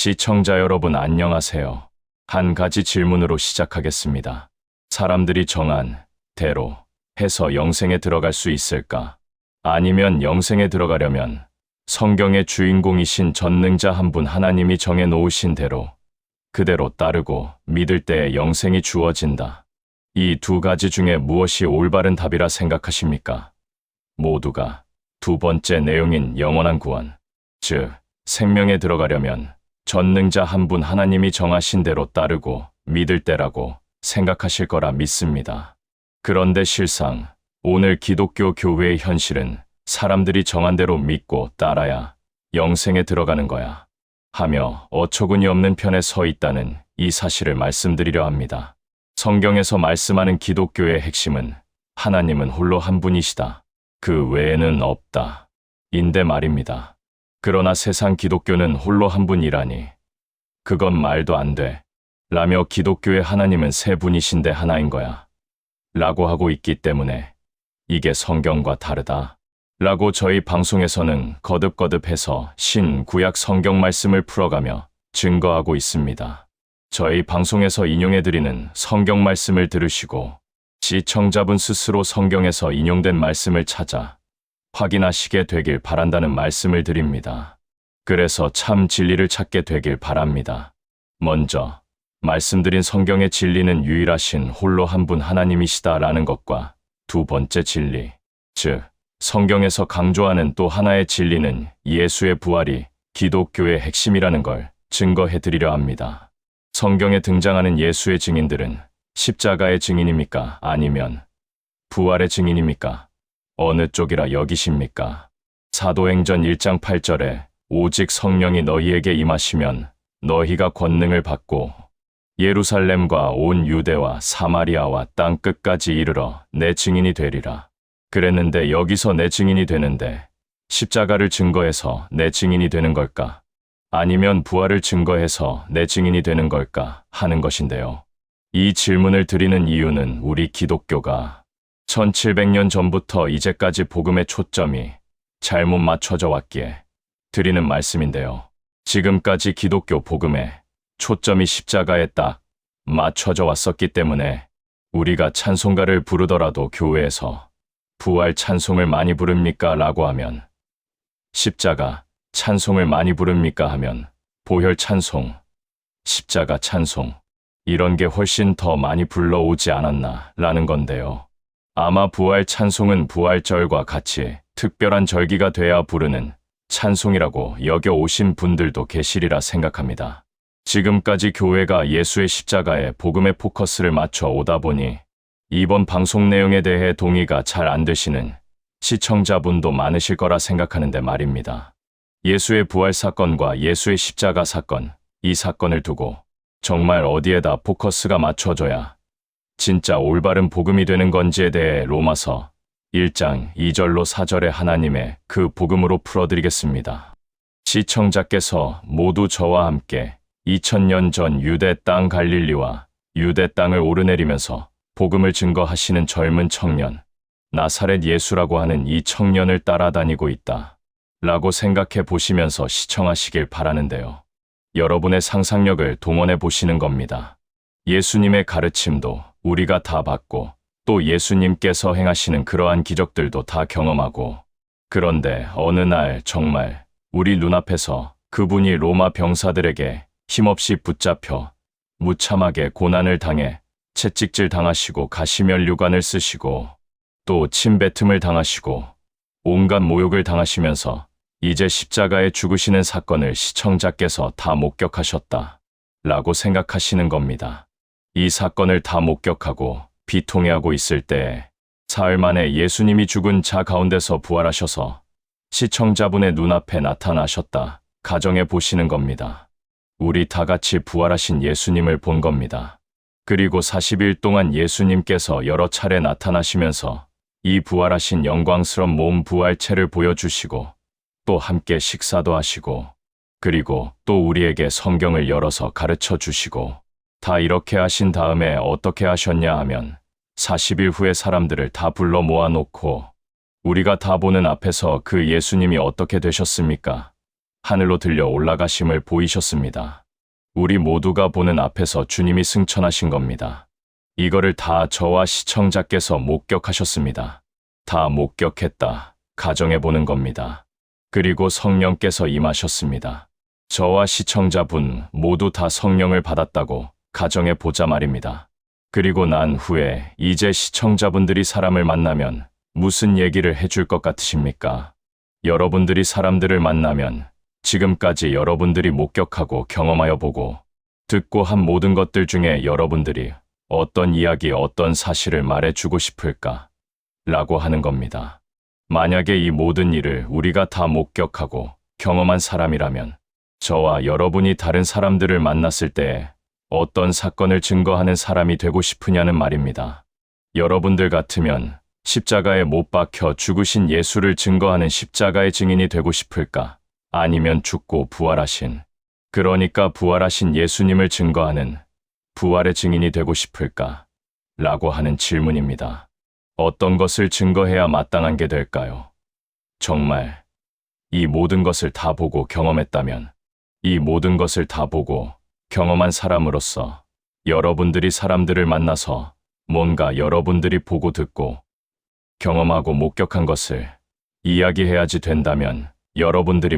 시청자 여러분 안녕하세요. 한 가지 질문으로 시작하겠습니다. 사람들이 정한 대로 해서 영생에 들어갈 수 있을까? 아니면 영생에 들어가려면 성경의 주인공이신 전능자 한 분 하나님이 정해 놓으신 대로 그대로 따르고 믿을 때에 영생이 주어진다. 이 두 가지 중에 무엇이 올바른 답이라 생각하십니까? 모두가 두 번째 내용인 영원한 구원, 즉 생명에 들어가려면 전능자 한 분 하나님이 정하신 대로 따르고 믿을 때라고 생각하실 거라 믿습니다. 그런데 실상 오늘 기독교 교회의 현실은 사람들이 정한 대로 믿고 따라야 영생에 들어가는 거야 하며 어처구니 없는 편에 서 있다는 이 사실을 말씀드리려 합니다. 성경에서 말씀하는 기독교의 핵심은 하나님은 홀로 한 분이시다. 그 외에는 없다. 인데 말입니다. 그러나 세상 기독교는 홀로 한 분이라니 그건 말도 안 돼. 라며 기독교의 하나님은 세 분이신데 하나인 거야. 라고 하고 있기 때문에 이게 성경과 다르다. 라고 저희 방송에서는 거듭거듭해서 신구약 성경 말씀을 풀어가며 증거하고 있습니다. 저희 방송에서 인용해드리는 성경 말씀을 들으시고 시청자분 스스로 성경에서 인용된 말씀을 찾아 확인하시게 되길 바란다는 말씀을 드립니다. 그래서 참 진리를 찾게 되길 바랍니다. 먼저 말씀드린 성경의 진리는 유일하신 홀로 한 분 하나님이시다라는 것과 두 번째 진리, 즉 성경에서 강조하는 또 하나의 진리는 예수의 부활이 기독교의 핵심이라는 걸 증거해 드리려 합니다. 성경에 등장하는 예수의 증인들은 십자가의 증인입니까? 아니면 부활의 증인입니까? 어느 쪽이라 여기십니까? 사도행전 1장 8절에 오직 성령이 너희에게 임하시면 너희가 권능을 받고 예루살렘과 온 유대와 사마리아와 땅 끝까지 이르러 내 증인이 되리라. 그랬는데 여기서 내 증인이 되는데 십자가를 증거해서 내 증인이 되는 걸까? 아니면 부활을 증거해서 내 증인이 되는 걸까? 하는 것인데요. 이 질문을 드리는 이유는 우리 기독교가 1700년 전부터 이제까지 복음의 초점이 잘못 맞춰져 왔기에 드리는 말씀인데요. 지금까지 기독교 복음의 초점이 십자가에 딱 맞춰져 왔었기 때문에 우리가 찬송가를 부르더라도 교회에서 부활 찬송을 많이 부릅니까? 라고 하면 십자가 찬송을 많이 부릅니까? 하면 보혈 찬송, 십자가 찬송 이런 게 훨씬 더 많이 불러오지 않았나 라는 건데요. 아마 부활 찬송은 부활절과 같이 특별한 절기가 돼야 부르는 찬송이라고 여겨오신 분들도 계시리라 생각합니다. 지금까지 교회가 예수의 십자가에 복음의 포커스를 맞춰 오다 보니 이번 방송 내용에 대해 동의가 잘 안 되시는 시청자분도 많으실 거라 생각하는데 말입니다. 예수의 부활 사건과 예수의 십자가 사건, 이 사건을 두고 정말 어디에다 포커스가 맞춰져야 진짜 올바른 복음이 되는 건지에 대해 로마서 1장 2절로 4절의 하나님의 그 복음으로 풀어드리겠습니다. 시청자께서 모두 저와 함께 2000년 전 유대 땅 갈릴리와 유대 땅을 오르내리면서 복음을 증거하시는 젊은 청년, 나사렛 예수라고 하는 이 청년을 따라다니고 있다 라고 생각해 보시면서 시청하시길 바라는데요. 여러분의 상상력을 동원해 보시는 겁니다. 예수님의 가르침도 우리가 다 받고 또 예수님께서 행하시는 그러한 기적들도 다 경험하고 그런데 어느 날 정말 우리 눈앞에서 그분이 로마 병사들에게 힘없이 붙잡혀 무참하게 고난을 당해 채찍질 당하시고 가시면류관을 쓰시고 또 침뱉음을 당하시고 온갖 모욕을 당하시면서 이제 십자가에 죽으시는 사건을 시청자께서 다 목격하셨다 라고 생각하시는 겁니다. 이 사건을 다 목격하고 비통해하고 있을 때 사흘 만에 예수님이 죽은 자 가운데서 부활하셔서 시청자분의 눈앞에 나타나셨다 가정해 보시는 겁니다. 우리 다 같이 부활하신 예수님을 본 겁니다. 그리고 40일 동안 예수님께서 여러 차례 나타나시면서 이 부활하신 영광스러운 몸 부활체를 보여주시고 또 함께 식사도 하시고 그리고 또 우리에게 성경을 열어서 가르쳐 주시고 다 이렇게 하신 다음에 어떻게 하셨냐 하면 40일 후에 사람들을 다 불러 모아놓고 우리가 다 보는 앞에서 그 예수님이 어떻게 되셨습니까? 하늘로 들려 올라가심을 보이셨습니다. 우리 모두가 보는 앞에서 주님이 승천하신 겁니다. 이거를 다 저와 시청자께서 목격하셨습니다. 다 목격했다, 가정해 보는 겁니다. 그리고 성령께서 임하셨습니다. 저와 시청자분 모두 다 성령을 받았다고 가정해 보자 말입니다. 그리고 난 후에 이제 시청자분들이 사람을 만나면 무슨 얘기를 해줄 것 같으십니까? 여러분들이 사람들을 만나면 지금까지 여러분들이 목격하고 경험하여 보고 듣고 한 모든 것들 중에 여러분들이 어떤 이야기, 어떤 사실을 말해주고 싶을까? 라고 하는 겁니다. 만약에 이 모든 일을 우리가 다 목격하고 경험한 사람이라면 저와 여러분이 다른 사람들을 만났을 때 어떤 사건을 증거하는 사람이 되고 싶으냐는 말입니다. 여러분들 같으면 십자가에 못 박혀 죽으신 예수를 증거하는 십자가의 증인이 되고 싶을까? 아니면 죽고 부활하신, 그러니까 부활하신 예수님을 증거하는 부활의 증인이 되고 싶을까? 라고 하는 질문입니다. 어떤 것을 증거해야 마땅한 게 될까요? 정말 이 모든 것을 다 보고 경험했다면, 이 모든 것을 다 보고 경험한 사람으로서 여러분들이 사람들을 만나서 뭔가 여러분들이 보고 듣고 경험하고 목격한 것을 이야기해야지 된다면 여러분들이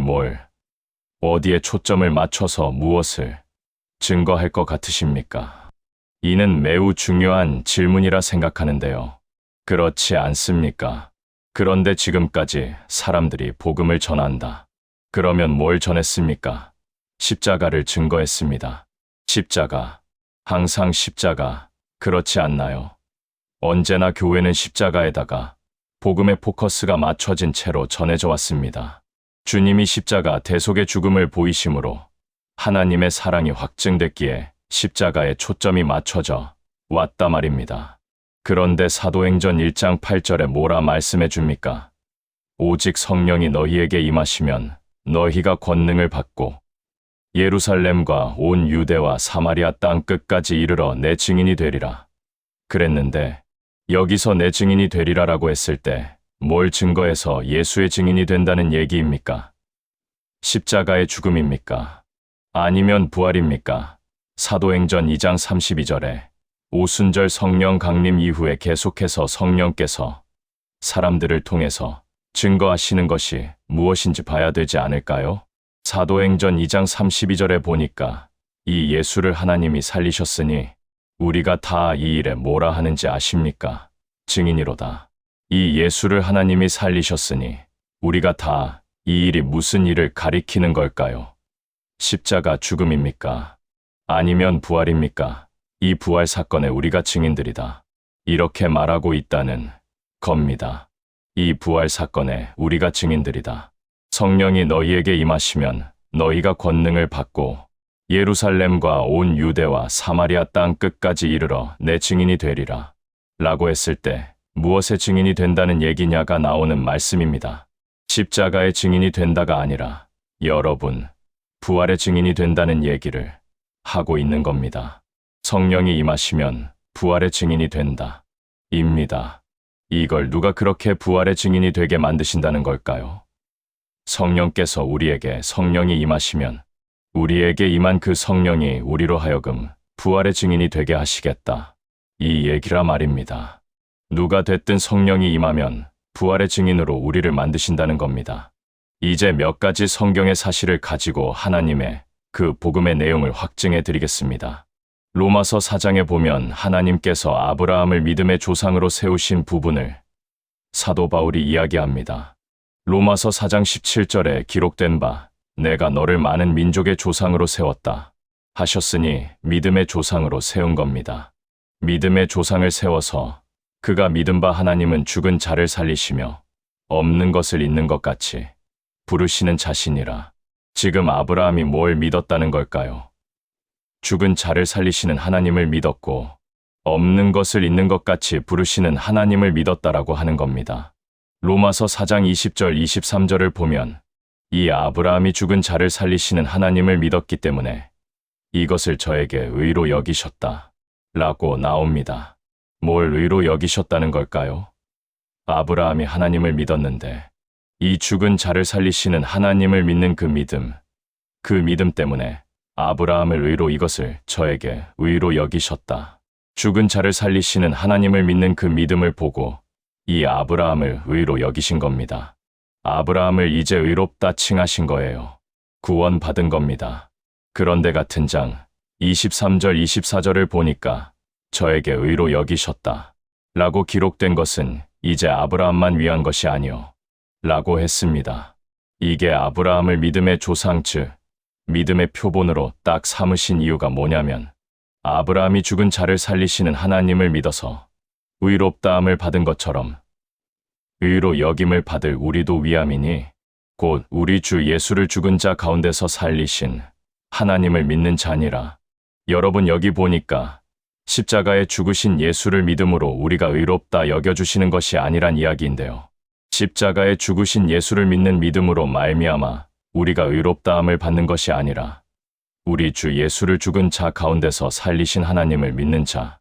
어디에 초점을 맞춰서 무엇을 증거할 것 같으십니까? 이는 매우 중요한 질문이라 생각하는데요. 그렇지 않습니까? 그런데 지금까지 사람들이 복음을 전한다. 그러면 뭘 전했습니까? 십자가를 증거했습니다. 십자가, 항상 십자가, 그렇지 않나요? 언제나 교회는 십자가에다가 복음의 포커스가 맞춰진 채로 전해져 왔습니다. 주님이 십자가 대속의 죽음을 보이심으로 하나님의 사랑이 확증됐기에 십자가에 초점이 맞춰져 왔다 말입니다. 그런데 사도행전 1장 8절에 뭐라 말씀해 줍니까? 오직 성령이 너희에게 임하시면 너희가 권능을 받고 예루살렘과 온 유대와 사마리아 땅 끝까지 이르러 내 증인이 되리라. 그랬는데 여기서 내 증인이 되리라라고 했을 때 뭘 증거해서 예수의 증인이 된다는 얘기입니까? 십자가의 죽음입니까? 아니면 부활입니까? 사도행전 2장 32절에 오순절 성령 강림 이후에 계속해서 성령께서 사람들을 통해서 증거하시는 것이 무엇인지 봐야 되지 않을까요? 사도행전 2장 32절에 보니까 이 예수를 하나님이 살리셨으니 우리가 다 이 일에 뭐라 하는지 아십니까? 증인이로다. 이 예수를 하나님이 살리셨으니 우리가 다 이 일이 무슨 일을 가리키는 걸까요? 십자가 죽음입니까? 아니면 부활입니까? 이 부활 사건에 우리가 증인들이다. 이렇게 말하고 있다는 겁니다. 이 부활 사건에 우리가 증인들이다. 성령이 너희에게 임하시면 너희가 권능을 받고 예루살렘과 온 유대와 사마리아 땅 끝까지 이르러 내 증인이 되리라. 라고 했을 때 무엇의 증인이 된다는 얘기냐가 나오는 말씀입니다. 십자가의 증인이 된다가 아니라 여러분, 부활의 증인이 된다는 얘기를 하고 있는 겁니다. 성령이 임하시면 부활의 증인이 된다. 입니다. 이걸 누가 그렇게 부활의 증인이 되게 만드신다는 걸까요? 성령께서 우리에게 성령이 임하시면 우리에게 임한 그 성령이 우리로 하여금 부활의 증인이 되게 하시겠다. 이 얘기라 말입니다. 누가 됐든 성령이 임하면 부활의 증인으로 우리를 만드신다는 겁니다. 이제 몇 가지 성경의 사실을 가지고 하나님의 그 복음의 내용을 확증해 드리겠습니다. 로마서 4장에 보면 하나님께서 아브라함을 믿음의 조상으로 세우신 부분을 사도 바울이 이야기합니다. 로마서 4장 17절에 기록된 바 내가 너를 많은 민족의 조상으로 세웠다 하셨으니 믿음의 조상으로 세운 겁니다. 믿음의 조상을 세워서 그가 믿은 바 하나님은 죽은 자를 살리시며 없는 것을 있는 것 같이 부르시는 자신이라. 지금 아브라함이 뭘 믿었다는 걸까요? 죽은 자를 살리시는 하나님을 믿었고 없는 것을 있는 것 같이 부르시는 하나님을 믿었다라고 하는 겁니다. 로마서 4장 20절 23절을 보면 이 아브라함이 죽은 자를 살리시는 하나님을 믿었기 때문에 이것을 저에게 의로 여기셨다 라고 나옵니다. 뭘 의로 여기셨다는 걸까요? 아브라함이 하나님을 믿었는데 이 죽은 자를 살리시는 하나님을 믿는 그 믿음 때문에 아브라함을 의로 이것을 저에게 의로 여기셨다. 죽은 자를 살리시는 하나님을 믿는 그 믿음을 보고 이 아브라함을 의로 여기신 겁니다. 아브라함을 이제 의롭다 칭하신 거예요. 구원받은 겁니다. 그런데 같은 장 23절 24절을 보니까 저에게 의로 여기셨다 라고 기록된 것은 이제 아브라함만 위한 것이 아니요 라고 했습니다. 이게 아브라함을 믿음의 조상 즉 믿음의 표본으로 딱 삼으신 이유가 뭐냐면 아브라함이 죽은 자를 살리시는 하나님을 믿어서 의롭다함을 받은 것처럼 의로 여김을 받을 우리도 위함이니 곧 우리 주 예수를 죽은 자 가운데서 살리신 하나님을 믿는 자니라. 여러분 여기 보니까 십자가에 죽으신 예수를 믿음으로 우리가 의롭다 여겨주시는 것이 아니란 이야기인데요. 십자가에 죽으신 예수를 믿는 믿음으로 말미암아 우리가 의롭다함을 받는 것이 아니라 우리 주 예수를 죽은 자 가운데서 살리신 하나님을 믿는 자,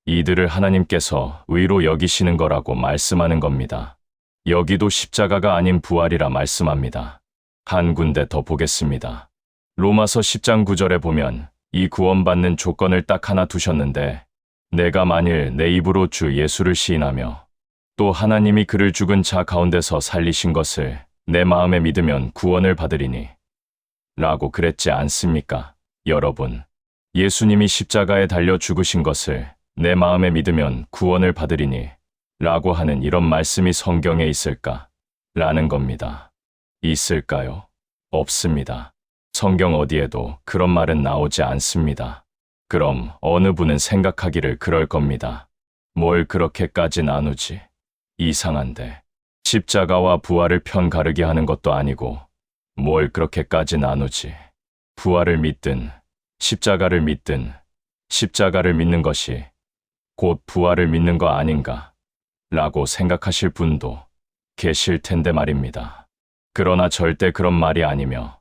이들을 하나님께서 의로 여기시는 거라고 말씀하는 겁니다. 여기도 십자가가 아닌 부활이라 말씀합니다. 한 군데 더 보겠습니다. 로마서 10장 9절에 보면 이 구원받는 조건을 딱 하나 두셨는데 내가 만일 내 입으로 주 예수를 시인하며 또 하나님이 그를 죽은 자 가운데서 살리신 것을 내 마음에 믿으면 구원을 받으리니 라고 그랬지 않습니까? 여러분, 예수님이 십자가에 달려 죽으신 것을 내 마음에 믿으면 구원을 받으리니 라고 하는 이런 말씀이 성경에 있을까? 라는 겁니다. 있을까요? 없습니다. 성경 어디에도 그런 말은 나오지 않습니다. 그럼 어느 분은 생각하기를 그럴 겁니다. 뭘 그렇게까지 나누지? 이상한데. 십자가와 부활을 편가르기 하는 것도 아니고 뭘 그렇게까지 나누지? 부활을 믿든 십자가를 믿든 십자가를 믿는 것이 곧 부활을 믿는 거 아닌가? 라고 생각하실 분도 계실 텐데 말입니다. 그러나 절대 그런 말이 아니며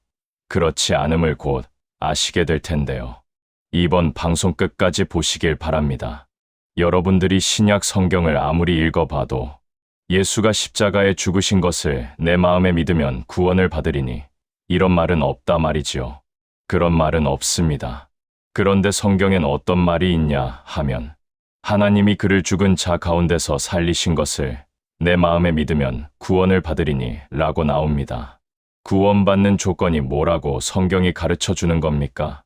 그렇지 않음을 곧 아시게 될 텐데요. 이번 방송 끝까지 보시길 바랍니다. 여러분들이 신약 성경을 아무리 읽어봐도 예수가 십자가에 죽으신 것을 내 마음에 믿으면 구원을 받으리니 이런 말은 없다 말이지요. 그런 말은 없습니다. 그런데 성경엔 어떤 말이 있냐 하면 하나님이 그를 죽은 자 가운데서 살리신 것을 내 마음에 믿으면 구원을 받으리니 라고 나옵니다. 구원받는 조건이 뭐라고 성경이 가르쳐 주는 겁니까?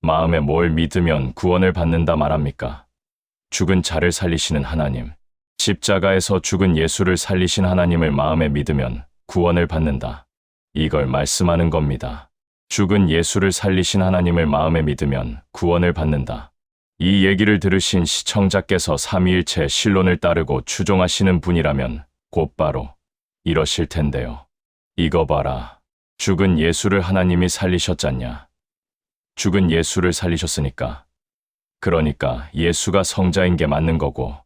마음에 뭘 믿으면 구원을 받는다 말합니까? 죽은 자를 살리시는 하나님, 십자가에서 죽은 예수를 살리신 하나님을 마음에 믿으면 구원을 받는다. 이걸 말씀하는 겁니다. 죽은 예수를 살리신 하나님을 마음에 믿으면 구원을 받는다. 이 얘기를 들으신 시청자께서 삼위일체 신론을 따르고 추종하시는 분이라면 곧바로 이러실 텐데요. 이거 봐라. 죽은 예수를 하나님이 살리셨잖냐. 죽은 예수를 살리셨으니까. 그러니까 예수가 성자인 게 맞는 거고,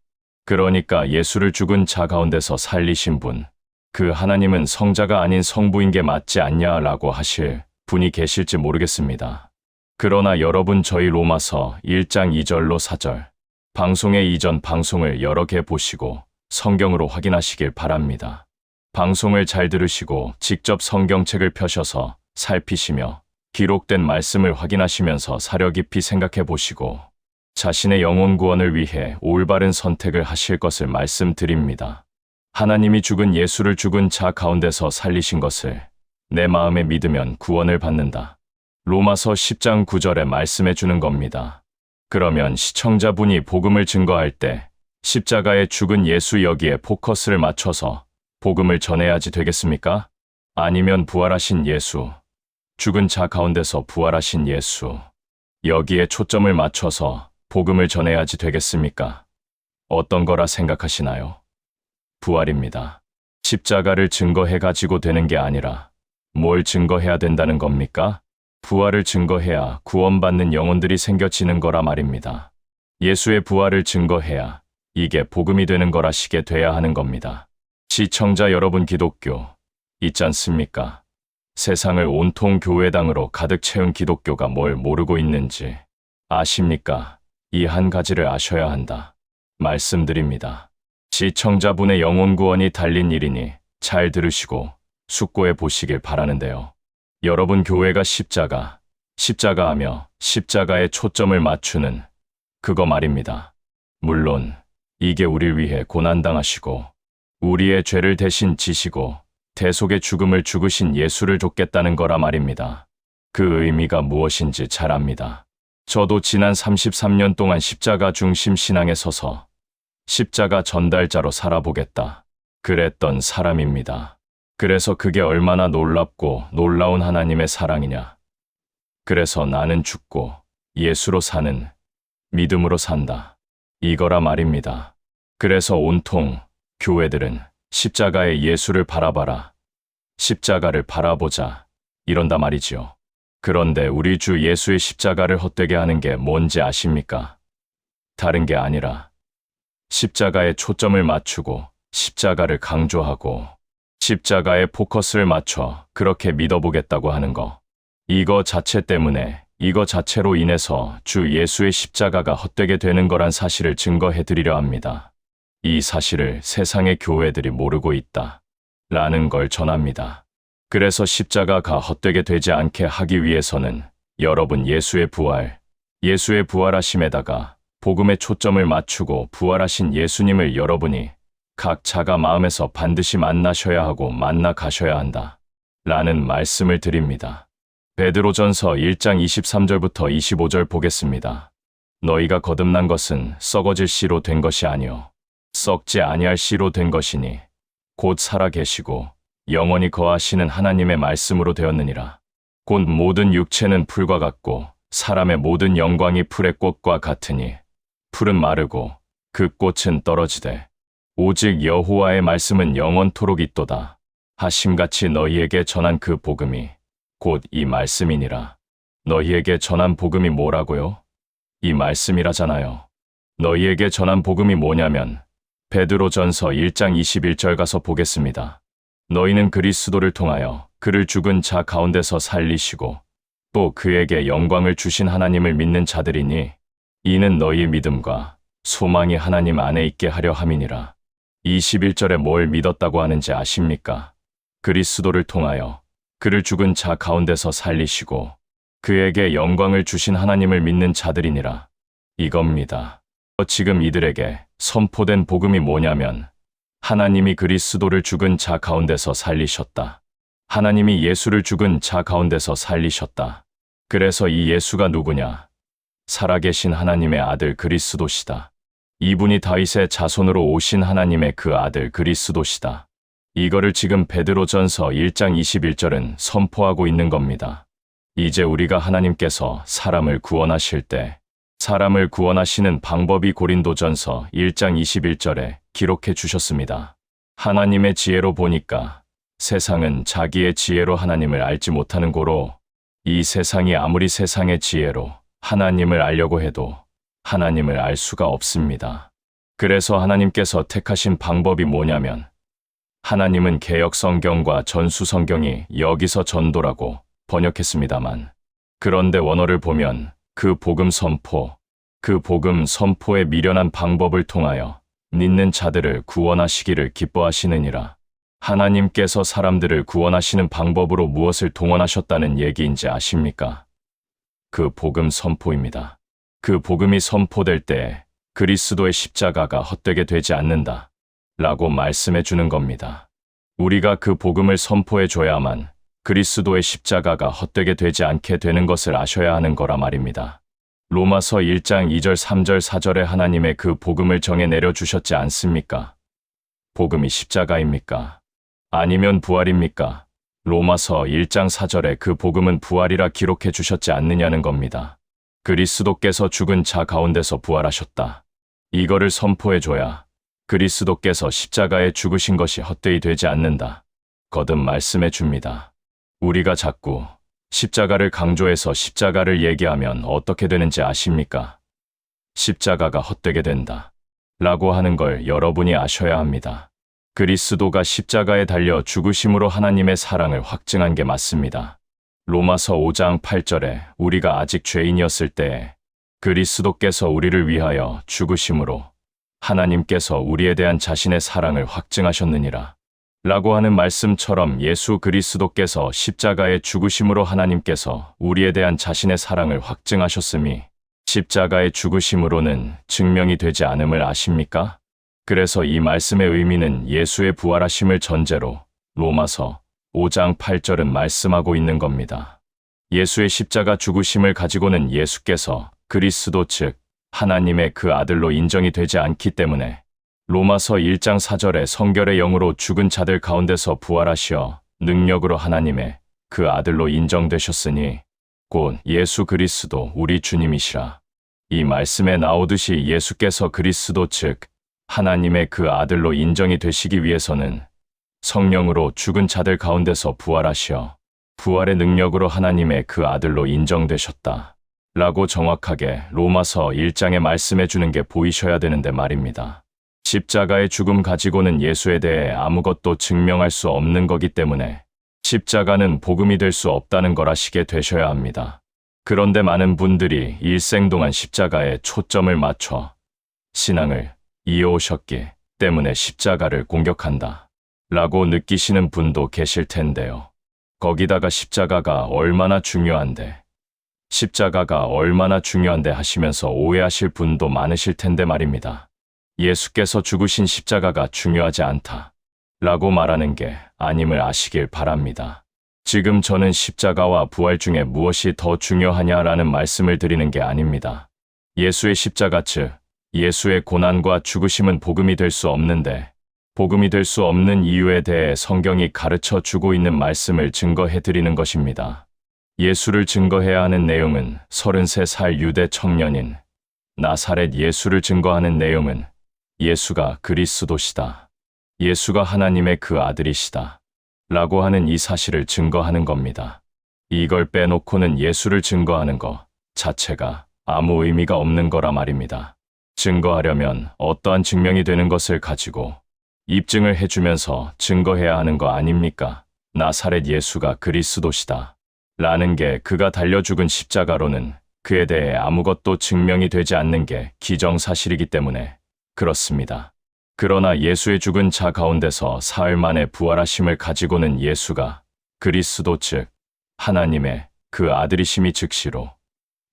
그러니까 예수를 죽은 자 가운데서 살리신 분, 그 하나님은 성자가 아닌 성부인 게 맞지 않냐라고 하실 분이 계실지 모르겠습니다. 그러나 여러분 저희 로마서 1장 2절로 4절, 방송의 이전 방송을 여러 개 보시고 성경으로 확인하시길 바랍니다. 방송을 잘 들으시고 직접 성경책을 펴셔서 살피시며 기록된 말씀을 확인하시면서 사려 깊이 생각해 보시고 자신의 영혼 구원을 위해 올바른 선택을 하실 것을 말씀드립니다. 하나님이 죽은 예수를 죽은 자 가운데서 살리신 것을 내 마음에 믿으면 구원을 받는다. 로마서 10장 9절에 말씀해 주는 겁니다. 그러면 시청자분이 복음을 증거할 때 십자가에 죽은 예수 여기에 포커스를 맞춰서 복음을 전해야지 되겠습니까? 아니면 부활하신 예수, 죽은 자 가운데서 부활하신 예수, 여기에 초점을 맞춰서 복음을 전해야지 되겠습니까? 어떤 거라 생각하시나요? 부활입니다. 십자가를 증거해가지고 되는 게 아니라 뭘 증거해야 된다는 겁니까? 부활을 증거해야 구원받는 영혼들이 생겨지는 거라 말입니다. 예수의 부활을 증거해야 이게 복음이 되는 거라시게 돼야 하는 겁니다. 시청자 여러분 기독교 있지 않습니까? 세상을 온통 교회당으로 가득 채운 기독교가 뭘 모르고 있는지 아십니까? 이 한 가지를 아셔야 한다. 말씀드립니다. 시청자분의 영혼 구원이 달린 일이니 잘 들으시고 숙고해 보시길 바라는데요. 여러분 교회가 십자가 하며 십자가에 초점을 맞추는 그거 말입니다. 물론 이게 우릴 위해 고난당하시고 우리의 죄를 대신 지시고 대속의 죽음을 죽으신 예수를 좇겠다는 거라 말입니다. 그 의미가 무엇인지 잘 압니다. 저도 지난 33년 동안 십자가 중심 신앙에 서서 십자가 전달자로 살아보겠다 그랬던 사람입니다. 그래서 그게 얼마나 놀랍고 놀라운 하나님의 사랑이냐. 그래서 나는 죽고 예수로 사는 믿음으로 산다. 이거라 말입니다. 그래서 온통 교회들은 십자가의 예수를 바라봐라. 십자가를 바라보자. 이런다 말이지요. 그런데 우리 주 예수의 십자가를 헛되게 하는 게 뭔지 아십니까? 다른 게 아니라 십자가에 초점을 맞추고 십자가를 강조하고 십자가에 포커스를 맞춰 그렇게 믿어보겠다고 하는 거. 이거 자체 때문에 이거 자체로 인해서 주 예수의 십자가가 헛되게 되는 거란 사실을 증거해 드리려 합니다. 이 사실을 세상의 교회들이 모르고 있다. 라는 걸 전합니다. 그래서 십자가가 헛되게 되지 않게 하기 위해서는 여러분 예수의 부활하심에다가 복음에 초점을 맞추고 부활하신 예수님을 여러분이 각자가 마음에서 반드시 만나셔야 하고 만나 가셔야 한다. 라는 말씀을 드립니다. 베드로전서 1장 23절부터 25절 보겠습니다. 너희가 거듭난 것은 썩어질 씨로 된 것이 아니요 썩지 아니할 씨로 된 것이니 곧 살아 계시고 영원히 거하시는 하나님의 말씀으로 되었느니라. 곧 모든 육체는 풀과 같고 사람의 모든 영광이 풀의 꽃과 같으니 풀은 마르고 그 꽃은 떨어지되 오직 여호와의 말씀은 영원토록 있도다 하심같이 너희에게 전한 그 복음이 곧 이 말씀이니라. 너희에게 전한 복음이 뭐라고요? 이 말씀이라잖아요. 너희에게 전한 복음이 뭐냐면 베드로전서 1장 21절 가서 보겠습니다. 너희는 그리스도를 통하여 그를 죽은 자 가운데서 살리시고 또 그에게 영광을 주신 하나님을 믿는 자들이니 이는 너희 믿음과 소망이 하나님 안에 있게 하려 함이니라. 21절에 뭘 믿었다고 하는지 아십니까? 그리스도를 통하여 그를 죽은 자 가운데서 살리시고 그에게 영광을 주신 하나님을 믿는 자들이니라. 이겁니다. 지금 이들에게 선포된 복음이 뭐냐면 하나님이 그리스도를 죽은 자 가운데서 살리셨다. 하나님이 예수를 죽은 자 가운데서 살리셨다. 그래서 이 예수가 누구냐? 살아계신 하나님의 아들 그리스도시다. 이분이 다윗의 자손으로 오신 하나님의 그 아들 그리스도시다. 이거를 지금 베드로전서 1장 21절은 선포하고 있는 겁니다. 이제 우리가 하나님께서 사람을 구원하실 때 사람을 구원하시는 방법이 고린도전서 1장 21절에 기록해 주셨습니다. 하나님의 지혜로 보니까 세상은 자기의 지혜로 하나님을 알지 못하는 고로 이 세상이 아무리 세상의 지혜로 하나님을 알려고 해도 하나님을 알 수가 없습니다. 그래서 하나님께서 택하신 방법이 뭐냐면 하나님은 개역 성경과 전수 성경이 여기서 전도라고 번역했습니다만 그런데 원어를 보면 그 복음 선포의 미련한 방법을 통하여 믿는 자들을 구원하시기를 기뻐하시느니라. 하나님께서 사람들을 구원하시는 방법으로 무엇을 동원하셨다는 얘기인지 아십니까? 그 복음 선포입니다. 그 복음이 선포될 때 그리스도의 십자가가 헛되게 되지 않는다. 라고 말씀해 주는 겁니다. 우리가 그 복음을 선포해 줘야만 그리스도의 십자가가 헛되게 되지 않게 되는 것을 아셔야 하는 거라 말입니다. 로마서 1장 2절 3절 4절에 하나님의 그 복음을 정해 내려주셨지 않습니까? 복음이 십자가입니까? 아니면 부활입니까? 로마서 1장 4절에 그 복음은 부활이라 기록해 주셨지 않느냐는 겁니다. 그리스도께서 죽은 자 가운데서 부활하셨다. 이거를 선포해줘야 그리스도께서 십자가에 죽으신 것이 헛되이 되지 않는다. 거듭 말씀해 줍니다. 우리가 자꾸 십자가를 강조해서 십자가를 얘기하면 어떻게 되는지 아십니까? 십자가가 헛되게 된다. 라고 하는 걸 여러분이 아셔야 합니다. 그리스도가 십자가에 달려 죽으심으로 하나님의 사랑을 확증한 게 맞습니다. 로마서 5장 8절에 우리가 아직 죄인이었을 때에 그리스도께서 우리를 위하여 죽으심으로 하나님께서 우리에 대한 자신의 사랑을 확증하셨느니라. 라고 하는 말씀처럼 예수 그리스도께서 십자가의 죽으심으로 하나님께서 우리에 대한 자신의 사랑을 확증하셨음이 십자가의 죽으심으로는 증명이 되지 않음을 아십니까? 그래서 이 말씀의 의미는 예수의 부활하심을 전제로 로마서 5장 8절은 말씀하고 있는 겁니다. 예수의 십자가 죽으심을 가지고는 예수께서 그리스도 즉 하나님의 그 아들로 인정이 되지 않기 때문에 로마서 1장 4절에 성결의 영으로 죽은 자들 가운데서 부활하시어 능력으로 하나님의 그 아들로 인정되셨으니 곧 예수 그리스도 우리 주님이시라. 이 말씀에 나오듯이 예수께서 그리스도 즉 하나님의 그 아들로 인정이 되시기 위해서는 성령으로 죽은 자들 가운데서 부활하시어 부활의 능력으로 하나님의 그 아들로 인정되셨다. 라고 정확하게 로마서 1장에 말씀해 주는 게 보이셔야 되는데 말입니다. 십자가의 죽음 가지고는 예수에 대해 아무것도 증명할 수 없는 거기 때문에 십자가는 복음이 될 수 없다는 걸 아시게 되셔야 합니다. 그런데 많은 분들이 일생 동안 십자가에 초점을 맞춰 신앙을 이어오셨기 때문에 십자가를 공격한다 라고 느끼시는 분도 계실 텐데요. 거기다가 십자가가 얼마나 중요한데 하시면서 오해하실 분도 많으실 텐데 말입니다. 예수께서 죽으신 십자가가 중요하지 않다 라고 말하는 게 아님을 아시길 바랍니다. 지금 저는 십자가와 부활 중에 무엇이 더 중요하냐라는 말씀을 드리는 게 아닙니다. 예수의 십자가 즉 예수의 고난과 죽으심은 복음이 될 수 없는데 복음이 될 수 없는 이유에 대해 성경이 가르쳐 주고 있는 말씀을 증거해 드리는 것입니다. 예수를 증거해야 하는 내용은 33살 유대 청년인 나사렛 예수를 증거하는 내용은 예수가 그리스도시다. 예수가 하나님의 그 아들이시다. 라고 하는 이 사실을 증거하는 겁니다. 이걸 빼놓고는 예수를 증거하는 것 자체가 아무 의미가 없는 거라 말입니다. 증거하려면 어떠한 증명이 되는 것을 가지고 입증을 해주면서 증거해야 하는 거 아닙니까? 나사렛 예수가 그리스도시다. 라는 게 그가 달려 죽은 십자가로는 그에 대해 아무것도 증명이 되지 않는 게 기정사실이기 때문에 그렇습니다. 그러나 예수의 죽은 자 가운데서 사흘 만에 부활하심을 가지고는 예수가 그리스도 즉 하나님의 그 아들이심이 즉시로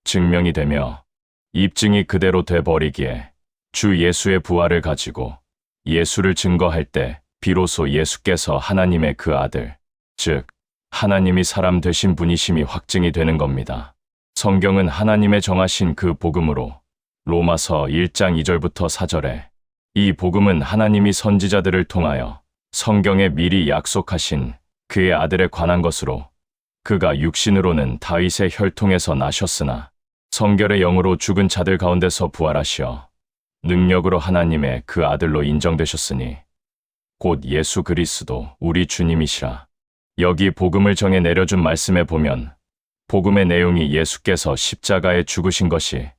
증명이 되며 입증이 그대로 돼버리기에 주 예수의 부활을 가지고 예수를 증거할 때 비로소 예수께서 하나님의 그 아들 즉 하나님이 사람 되신 분이심이 확증이 되는 겁니다. 성경은 하나님의 정하신 그 복음으로 로마서 1장 2절부터 4절에 이 복음은 하나님이 선지자들을 통하여 성경에 미리 약속하신 그의 아들에 관한 것으로 그가 육신으로는 다윗의 혈통에서 나셨으나 성결의 영으로 죽은 자들 가운데서 부활하시어 능력으로 하나님의 그 아들로 인정되셨으니 곧 예수 그리스도 우리 주님이시라. 여기 복음을 정해 내려준 말씀에 보면 복음의 내용이 예수께서 십자가에 죽으신 것이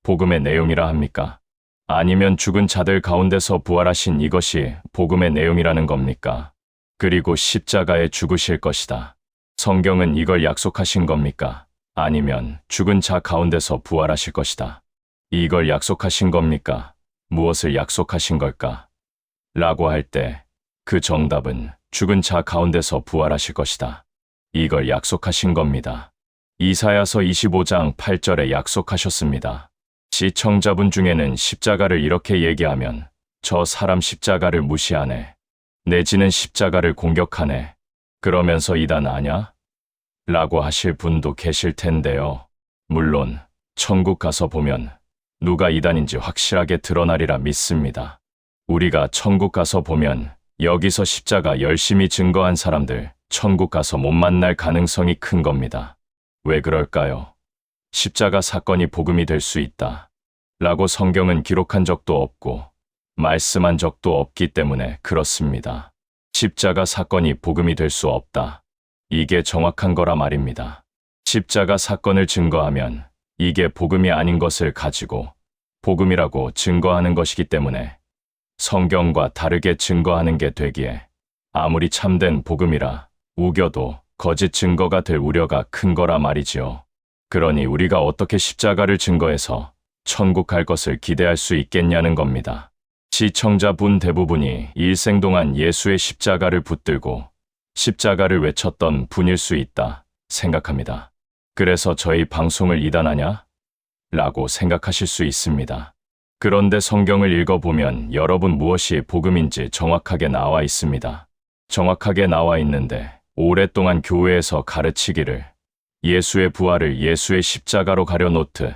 복음의 내용이라 합니까? 아니면 죽은 자들 가운데서 부활하신 이것이 복음의 내용이라는 겁니까? 그리고 십자가에 죽으실 것이다. 성경은 이걸 약속하신 겁니까? 아니면 죽은 자 가운데서 부활하실 것이다. 이걸 약속하신 겁니까? 무엇을 약속하신 걸까? 라고 할 때 그 정답은 죽은 자 가운데서 부활하실 것이다. 이걸 약속하신 겁니다. 이사야서 25장 8절에 약속하셨습니다. 시청자분 중에는 십자가를 이렇게 얘기하면 저 사람 십자가를 무시하네. 내지는 십자가를 공격하네. 그러면서 이단 아냐? 라고 하실 분도 계실 텐데요. 물론 천국 가서 보면 누가 이단인지 확실하게 드러나리라 믿습니다. 우리가 천국 가서 보면 여기서 십자가 열심히 증거한 사람들 천국 가서 못 만날 가능성이 큰 겁니다. 왜 그럴까요? 십자가 사건이 복음이 될 수 있다. 라고 성경은 기록한 적도 없고 말씀한 적도 없기 때문에 그렇습니다. 십자가 사건이 복음이 될 수 없다. 이게 정확한 거라 말입니다. 십자가 사건을 증거하면 이게 복음이 아닌 것을 가지고 복음이라고 증거하는 것이기 때문에 성경과 다르게 증거하는 게 되기에 아무리 참된 복음이라 우겨도 거짓 증거가 될 우려가 큰 거라 말이지요. 그러니 우리가 어떻게 십자가를 증거해서 천국 갈 것을 기대할 수 있겠냐는 겁니다. 시청자분 대부분이 일생 동안 예수의 십자가를 붙들고 십자가를 외쳤던 분일 수 있다 생각합니다. 그래서 저희 방송을 이단하냐? 라고 생각하실 수 있습니다. 그런데 성경을 읽어보면 여러분 무엇이 복음인지 정확하게 나와 있습니다. 정확하게 나와 있는데 오랫동안 교회에서 가르치기를 예수의 부활을 예수의 십자가로 가려놓듯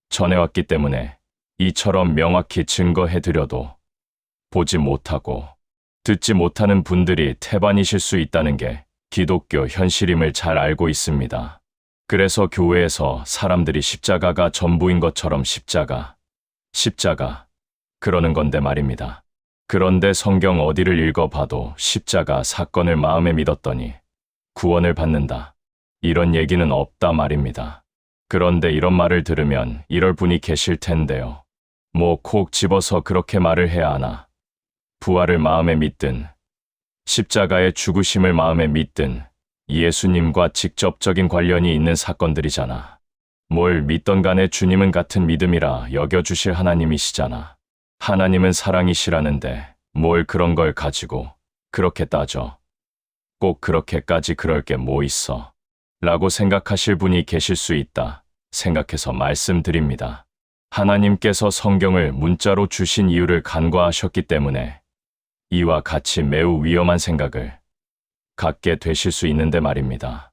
전해왔기 때문에 이처럼 명확히 증거해드려도 보지 못하고 듣지 못하는 분들이 태반이실 수 있다는 게 기독교 현실임을 잘 알고 있습니다. 그래서 교회에서 사람들이 십자가가 전부인 것처럼 십자가 그러는 건데 말입니다. 그런데 성경 어디를 읽어봐도 십자가 사건을 마음에 믿었더니 구원을 받는다, 이런 얘기는 없다 말입니다. 그런데 이런 말을 들으면 이럴 분이 계실 텐데요. 뭐 콕 집어서 그렇게 말을 해야 하나? 부활을 마음에 믿든 십자가의 죽으심을 마음에 믿든 예수님과 직접적인 관련이 있는 사건들이잖아. 뭘 믿던 간에 주님은 같은 믿음이라 여겨주실 하나님이시잖아. 하나님은 사랑이시라는데 뭘 그런 걸 가지고 그렇게 따져. 꼭 그렇게까지 그럴 게 뭐 있어? 라고 생각하실 분이 계실 수 있다 생각해서 말씀드립니다. 하나님께서 성경을 문자로 주신 이유를 간과하셨기 때문에 이와 같이 매우 위험한 생각을 갖게 되실 수 있는데 말입니다.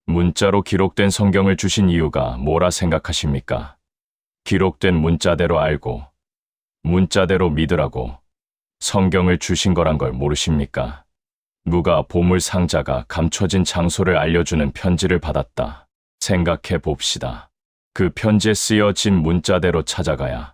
문자로 기록된 성경을 주신 이유가 뭐라 생각하십니까? 기록된 문자대로 알고 문자대로 믿으라고 성경을 주신 거란 걸 모르십니까? 누가 보물 상자가 감춰진 장소를 알려주는 편지를 받았다 생각해 봅시다. 그 편지에 쓰여진 문자대로 찾아가야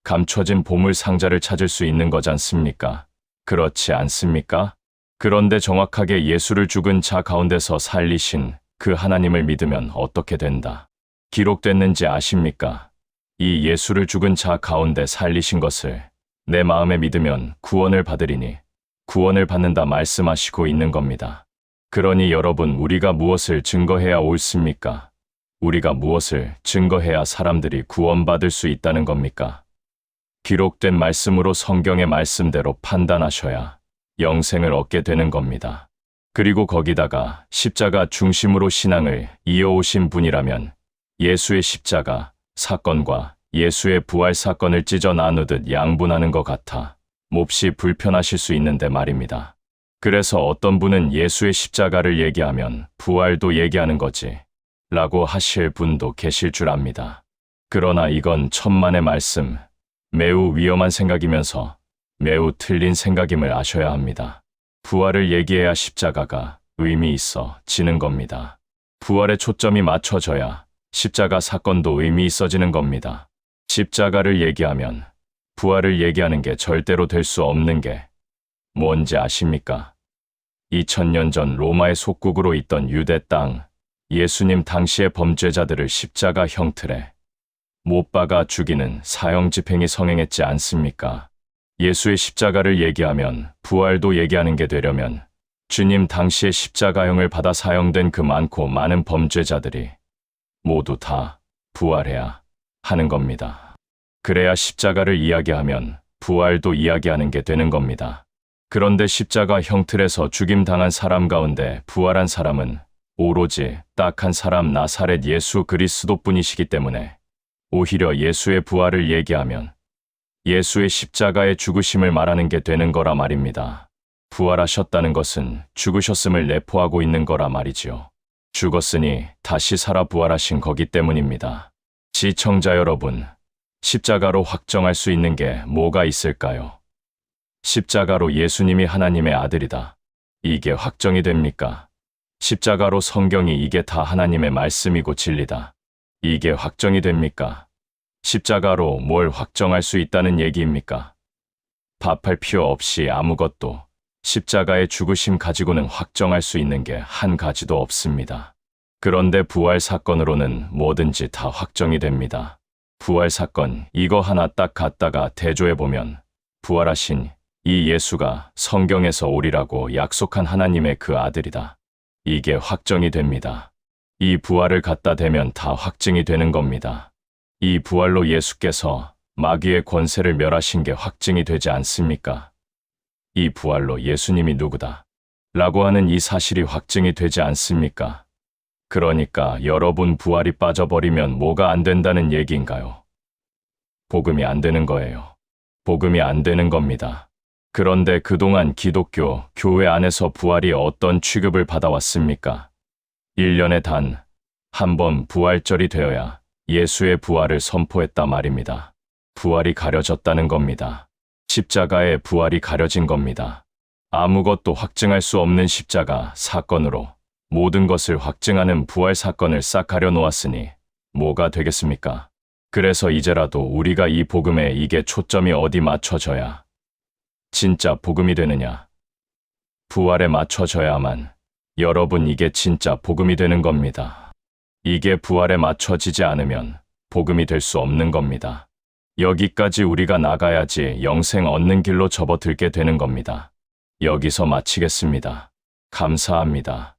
감춰진 보물 상자를 찾을 수 있는 거잖습니까? 그렇지 않습니까? 그런데 정확하게 예수를 죽은 자 가운데서 살리신 그 하나님을 믿으면 어떻게 된다? 기록됐는지 아십니까? 이 예수를 죽은 자 가운데 살리신 것을 내 마음에 믿으면 구원을 받으리니 구원을 받는다 말씀하시고 있는 겁니다. 그러니 여러분, 우리가 무엇을 증거해야 옳습니까? 우리가 무엇을 증거해야 사람들이 구원받을 수 있다는 겁니까? 기록된 말씀으로 성경의 말씀대로 판단하셔야 영생을 얻게 되는 겁니다. 그리고 거기다가 십자가 중심으로 신앙을 이어오신 분이라면 예수의 십자가 사건과 예수의 부활 사건을 찢어 나누듯 양분하는 것 같아 몹시 불편하실 수 있는데 말입니다. 그래서 어떤 분은 예수의 십자가를 얘기하면 부활도 얘기하는 거지 라고 하실 분도 계실 줄 압니다. 그러나 이건 천만의 말씀, 매우 위험한 생각이면서 매우 틀린 생각임을 아셔야 합니다. 부활을 얘기해야 십자가가 의미 있어 지는 겁니다. 부활에 초점이 맞춰져야 십자가 사건도 의미 있어지는 겁니다. 십자가를 얘기하면 부활을 얘기하는 게 절대로 될 수 없는 게 뭔지 아십니까? 2000년 전 로마의 속국으로 있던 유대 땅, 예수님 당시의 범죄자들을 십자가 형틀에 못 박아 죽이는 사형 집행이 성행했지 않습니까? 예수의 십자가를 얘기하면 부활도 얘기하는 게 되려면 주님 당시의 십자가형을 받아 사형된 그 많고 많은 범죄자들이 모두 다 부활해야 하는 겁니다. 그래야 십자가를 이야기하면 부활도 이야기하는 게 되는 겁니다. 그런데 십자가 형틀에서 죽임당한 사람 가운데 부활한 사람은 오로지 딱 한 사람, 나사렛 예수 그리스도뿐이시기 때문에 오히려 예수의 부활을 얘기하면 예수의 십자가의 죽으심을 말하는 게 되는 거라 말입니다. 부활하셨다는 것은 죽으셨음을 내포하고 있는 거라 말이지요. 죽었으니 다시 살아 부활하신 거기 때문입니다. 시청자 여러분, 십자가로 확정할 수 있는 게 뭐가 있을까요? 십자가로 예수님이 하나님의 아들이다, 이게 확정이 됩니까? 십자가로 성경이 이게 다 하나님의 말씀이고 진리다, 이게 확정이 됩니까? 십자가로 뭘 확정할 수 있다는 얘기입니까? 밥할 필요 없이 아무것도 십자가의 죽으심 가지고는 확정할 수 있는 게 한 가지도 없습니다. 그런데 부활 사건으로는 뭐든지 다 확정이 됩니다. 부활 사건 이거 하나 딱 갖다가 대조해보면 부활하신 이 예수가 성경에서 오리라고 약속한 하나님의 그 아들이다, 이게 확정이 됩니다. 이 부활을 갖다 대면 다 확증이 되는 겁니다. 이 부활로 예수께서 마귀의 권세를 멸하신 게 확증이 되지 않습니까? 이 부활로 예수님이 누구다 라고 하는 이 사실이 확증이 되지 않습니까? 그러니까 여러분 부활이 빠져버리면 뭐가 안 된다는 얘기인가요? 복음이 안 되는 거예요. 복음이 안 되는 겁니다. 그런데 그동안 기독교, 교회 안에서 부활이 어떤 취급을 받아왔습니까? 1년에 단 한 번 부활절이 되어야 예수의 부활을 선포했다 말입니다. 부활이 가려졌다는 겁니다. 십자가의 부활이 가려진 겁니다. 아무것도 확증할 수 없는 십자가 사건으로 모든 것을 확증하는 부활 사건을 싹 가려놓았으니 뭐가 되겠습니까? 그래서 이제라도 우리가 이 복음에 이게 초점이 어디 맞춰져야 진짜 복음이 되느냐? 부활에 맞춰져야만 여러분 이게 진짜 복음이 되는 겁니다. 이게 부활에 맞춰지지 않으면 복음이 될 수 없는 겁니다. 여기까지 우리가 나가야지 영생 얻는 길로 접어들게 되는 겁니다. 여기서 마치겠습니다. 감사합니다.